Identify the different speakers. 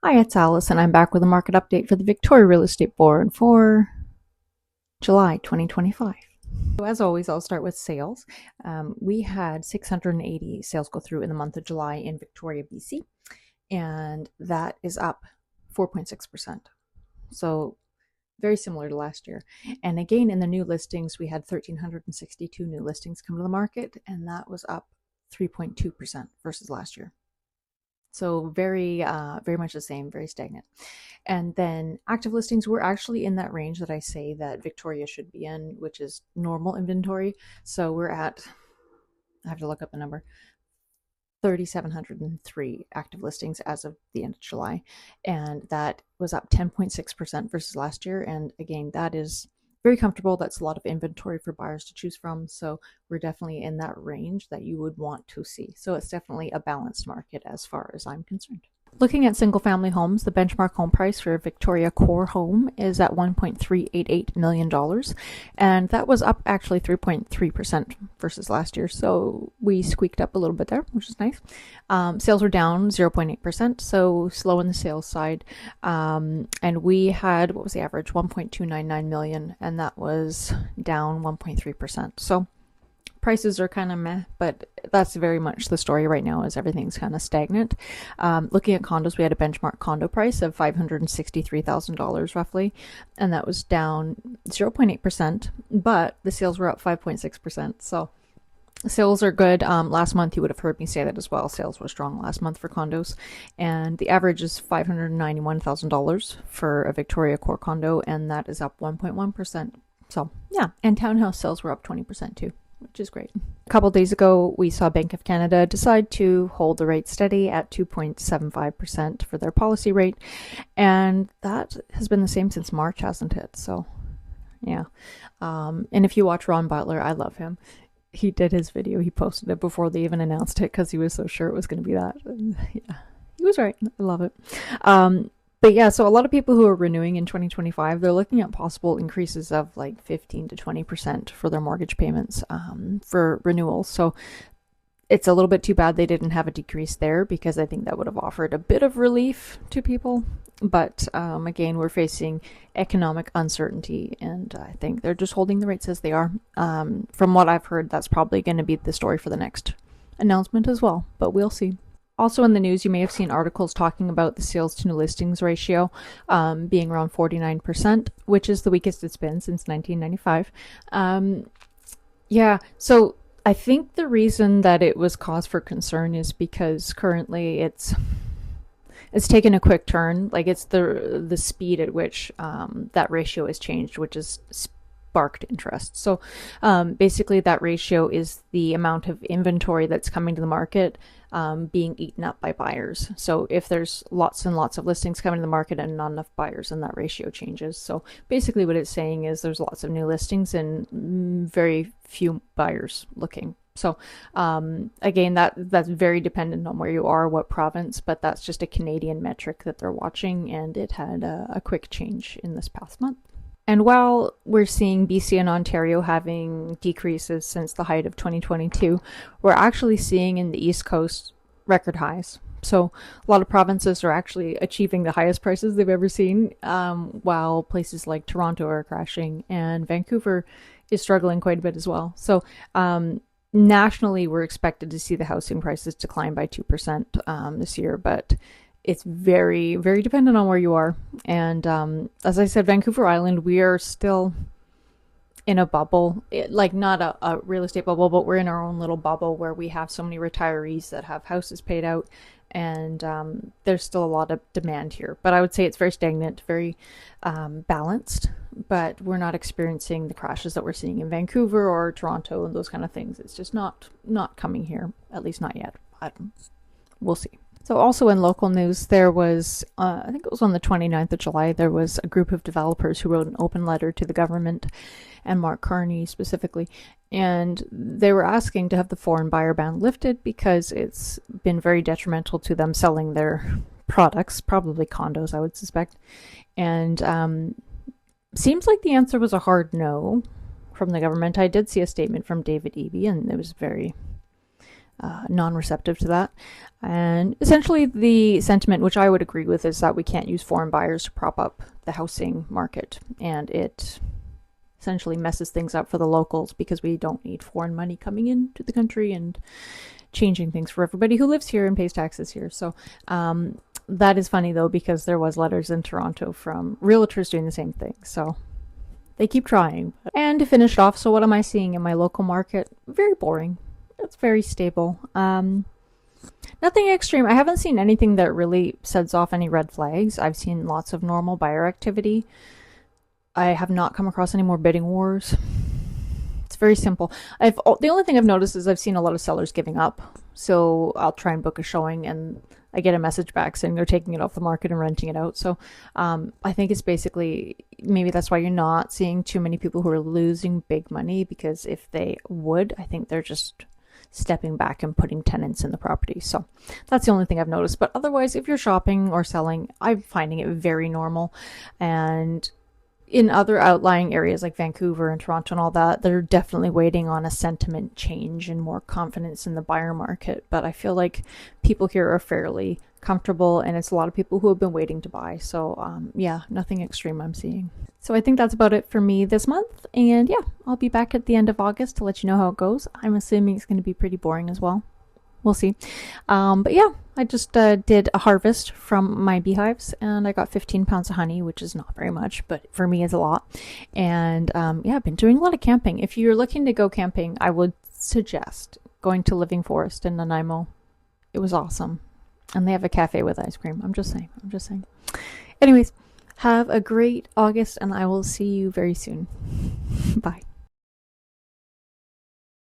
Speaker 1: Hi, it's Alice, and I'm back with a market update for the Victoria Real Estate Board for July 2025. So as always, I'll start with sales. We had 680 sales go through in the month of July in Victoria, BC, and that is up 4.6%. So very similar to last year. And again, in the new listings, we had 1,362 new listings come to the market, and that was up 3.2% versus last year. So very much the same, very stagnant. And then active listings were actually in that range that I say that Victoria should be in, which is normal inventory. So we're at, I have to look up the number, 3,703 active listings as of the end of July. And that was up 10.6% versus last year. And again, that is very comfortable. That's a lot of inventory for buyers to choose from. So we're definitely in that range that you would want to see. So it's definitely a balanced market as far as I'm concerned. Looking at single family homes, the benchmark home price for a Victoria core home is at $1.388 million. And that was up actually 3.3% versus last year. So we squeaked up a little bit there, which is nice. Sales were down 0.8%, so slow in the sales side. And we had, what was the average? 1.299 million, and that was down 1.3%. So prices are kind of meh, but that's very much the story right now, is everything's kind of stagnant. Looking at condos, we had a benchmark condo price of $563,000 roughly, and that was down 0.8%, but the sales were up 5.6%. So sales are good. Last month, you would have heard me say that as well. Sales were strong last month for condos, and the average is $591,000 for a Victoria core condo, and that is up 1.1%. So yeah, and townhouse sales were up 20% too, which is great. A couple days ago, we saw Bank of Canada decide to hold the rate steady at 2.75% for their policy rate, and that has been the same since March, hasn't it? So, yeah. And if you watch Ron Butler, I love him. He did his video, he posted it before they even announced it because he was so sure it was going to be that. And yeah, he was right. I love it. But yeah, so a lot of people who are renewing in 2025, they're looking at possible increases of like 15 to 20% for their mortgage payments for renewals. So it's a little bit too bad they didn't have a decrease there, because I think that would have offered a bit of relief to people. But again, we're facing economic uncertainty, and I think they're just holding the rates as they are. From what I've heard, that's probably going to be the story for the next announcement as well, but we'll see. Also in the news, you may have seen articles talking about the sales to new listings ratio being around 49%, which is the weakest it's been since 1995. Yeah, so I think the reason that it was cause for concern is because currently it's taken a quick turn. Like, it's the speed at which that ratio has changed, which is sparked interest. So basically, that ratio is the amount of inventory that's coming to the market being eaten up by buyers. So if there's lots and lots of listings coming to the market and not enough buyers, then that ratio changes. So basically what it's saying is there's lots of new listings and very few buyers looking. So again, that's very dependent on where you are, what province, but that's just a Canadian metric that they're watching, and it had a quick change in this past month. And while we're seeing BC and Ontario having decreases since the height of 2022, we're actually seeing in the East Coast record highs. So a lot of provinces are actually achieving the highest prices they've ever seen, while places like Toronto are crashing, and Vancouver is struggling quite a bit as well. So nationally, we're expected to see the housing prices decline by 2% this year, but it's very, very dependent on where you are. And as I said, Vancouver Island, we are still in a bubble, like not a real estate bubble, but we're in our own little bubble where we have so many retirees that have houses paid out, and there's still a lot of demand here. But I would say it's very stagnant, very balanced, but we're not experiencing the crashes that we're seeing in Vancouver or Toronto and those kind of things. It's just not coming here, at least not yet. We'll see. So also in local news, there was, I think it was on the 29th of July, there was a group of developers who wrote an open letter to the government and Mark Carney specifically, and they were asking to have the foreign buyer ban lifted because it's been very detrimental to them selling their products, probably condos, I would suspect. And seems like the answer was a hard no from the government. I did see a statement from David Eby, and it was very non-receptive to that. And essentially the sentiment, which I would agree with, is that we can't use foreign buyers to prop up the housing market, and it essentially messes things up for the locals because we don't need foreign money coming into the country and changing things for everybody who lives here and pays taxes here. So that is funny though, because there was letters in Toronto from realtors doing the same thing. So they keep trying. And to finish off, so what am I seeing in my local market? Very boring. It's very stable. Nothing extreme. I haven't seen anything that really sets off any red flags. I've seen lots of normal buyer activity. I have not come across any more bidding wars. It's very simple. The only thing I've noticed is I've seen a lot of sellers giving up. So I'll try and book a showing and I get a message back saying they're taking it off the market and renting it out. So I think it's basically, maybe that's why you're not seeing too many people who are losing big money, because if they would, I think they're just stepping back and putting tenants in the property. So that's the only thing I've noticed. But otherwise, if you're shopping or selling, I'm finding it very normal. And in other outlying areas like Vancouver and Toronto and all that, they're definitely waiting on a sentiment change and more confidence in the buyer market. But I feel like people here are fairly comfortable, and it's a lot of people who have been waiting to buy. So yeah, nothing extreme I'm seeing. So I think that's about it for me this month. And yeah, I'll be back at the end of August to let you know how it goes. I'm assuming it's going to be pretty boring as well. We'll see. But yeah, I just did a harvest from my beehives, and I got 15 pounds of honey, which is not very much, but for me it's a lot. And yeah, I've been doing a lot of camping. If you're looking to go camping, I would suggest going to Living Forest in Nanaimo. It was awesome. And they have a cafe with ice cream. I'm just saying. Anyways, have a great August, and I will see you very soon. Bye.